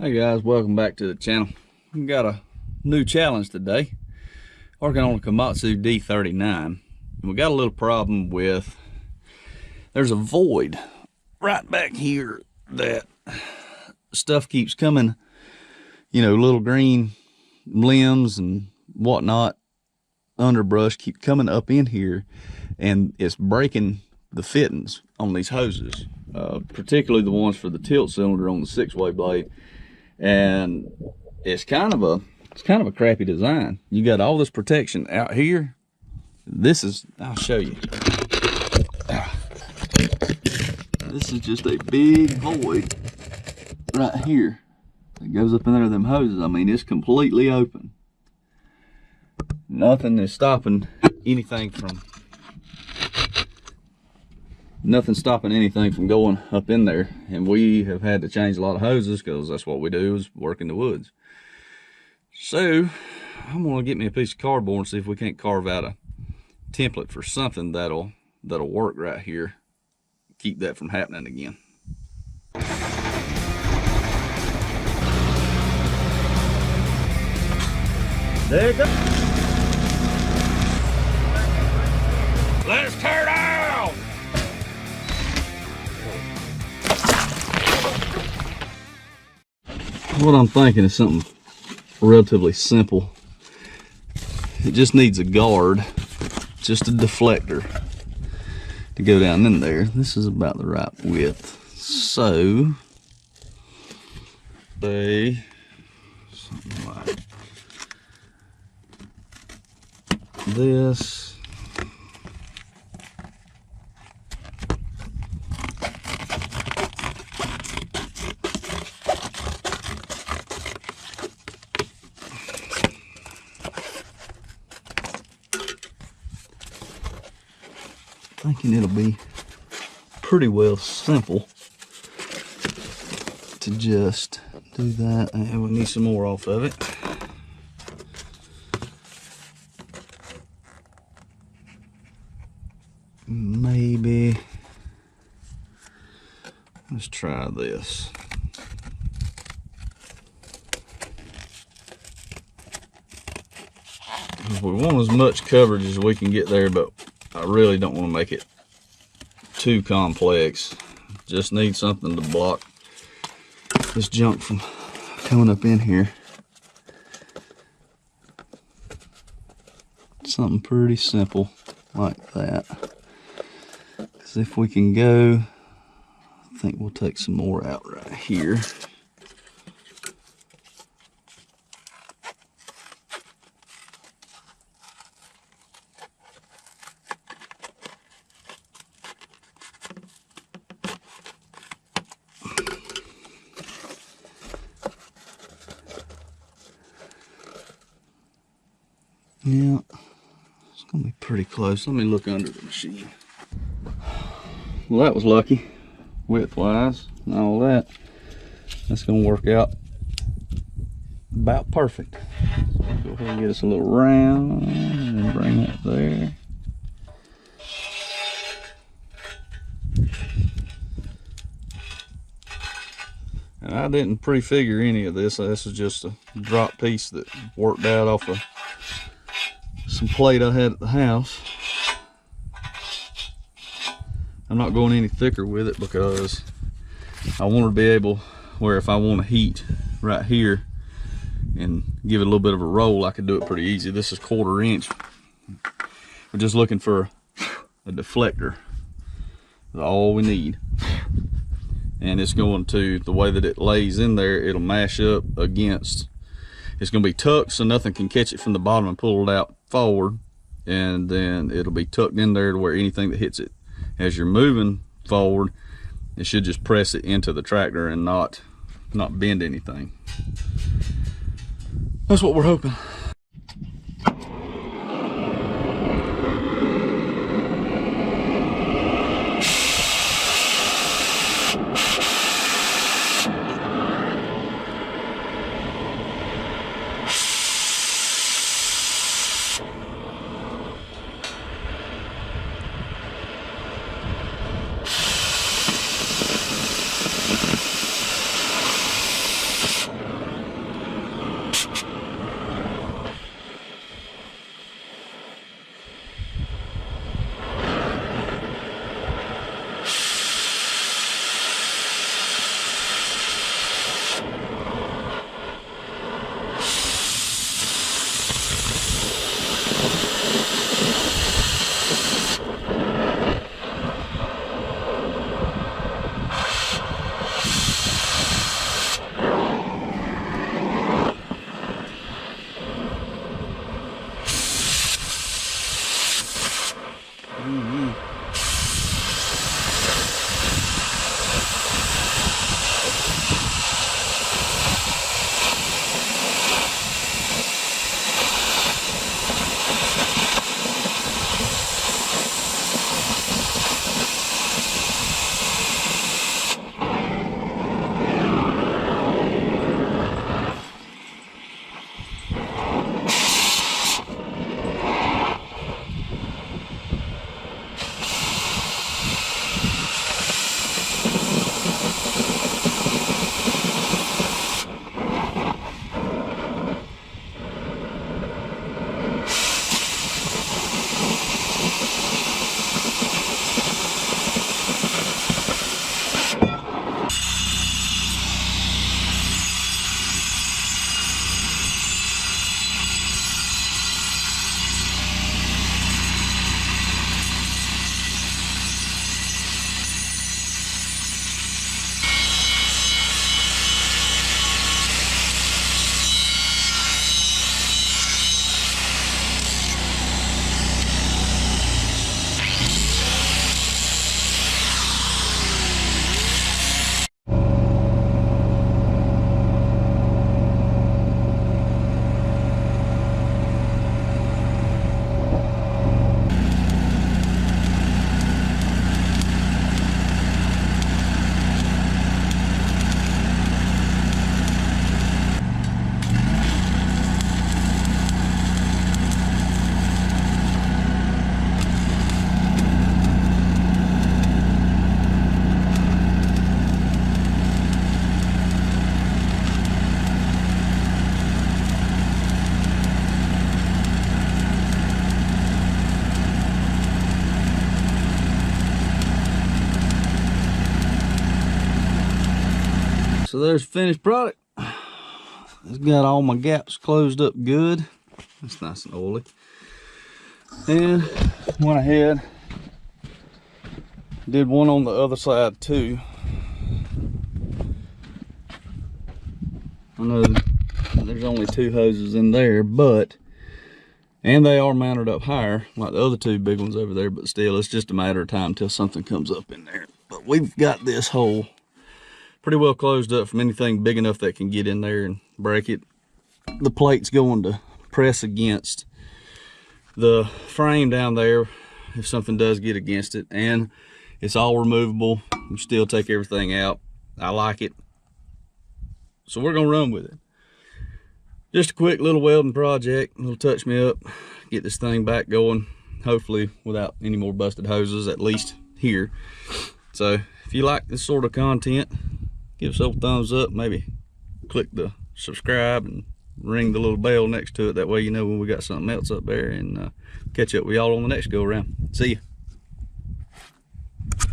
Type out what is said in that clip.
Hey guys, welcome back to the channel. We got a new challenge today. Working on a Komatsu D39. And we got a little problem with, there's a void right back here that stuff keeps coming, you know, little green limbs and whatnot, underbrush keep coming up in here, and it's breaking the fittings on these hoses, particularly the ones for the tilt cylinder on the 6-way blade. And it's kind of a crappy design. You got all this protection out here. This is, I'll show you. This is just a big void right here that goes up in there, them hoses. I mean, it's completely open. Nothing is stopping anything from going up in there, and we have had to change a lot of hoses because that's what we do, is work in the woods. So I'm gonna get me a piece of cardboard and see if we can't carve out a template for something that'll work right here, keep that from happening again. There it goes. Let's tear it out. What I'm thinking is something relatively simple. It just needs a guard, just a deflector to go down in there. This is about the right width. So, say something like this. Thinking it'll be pretty well simple to just do that, and we need some more off of it. Maybe let's try this. We want as much coverage as we can get there, but I really don't want to make it too complex. Just need something to block this junk from coming up in here. Something pretty simple like that. Because if we can go, I think we'll take some more out right here. Yeah, it's gonna be pretty close. Let me look under the machine. Well, that was lucky, width-wise and all that. That's gonna work out about perfect. So go ahead and get us a little round and bring that there. And I didn't prefigure any of this. This is just a drop piece that worked out off of some plate I had at the house. I'm not going any thicker with it because I want to be able, where if I want to heat right here and give it a little bit of a roll, I could do it pretty easy. This is 1/4 inch. We're just looking for a deflector. That's all we need. And it's going to, the way that it lays in there, it'll mash up against, it's going to be tucked so nothing can catch it from the bottom and pull it out forward, and then it'll be tucked in there to where anything that hits it as you're moving forward, it should just press it into the tractor and not bend anything. That's what we're hoping. So there's the finished product. It's got all my gaps closed up good. It's nice and oily. And went ahead, did one on the other side too. I know there's only 2 hoses in there, and they are mounted up higher like the other 2 big ones over there, but still it's just a matter of time until something comes up in there. But we've got this hole pretty well closed up from anything big enough that can get in there and break it. The plate's going to press against the frame down there if something does get against it, and it's all removable. You still take everything out. I like it, so we're gonna run with it. Just a quick little welding project, little touch me up, get this thing back going, hopefully without any more busted hoses, at least here. So if you like this sort of content, give us a thumbs up, maybe click the subscribe and ring the little bell next to it. That way you know when we got something else up there, and catch up with y'all on the next go around. See ya.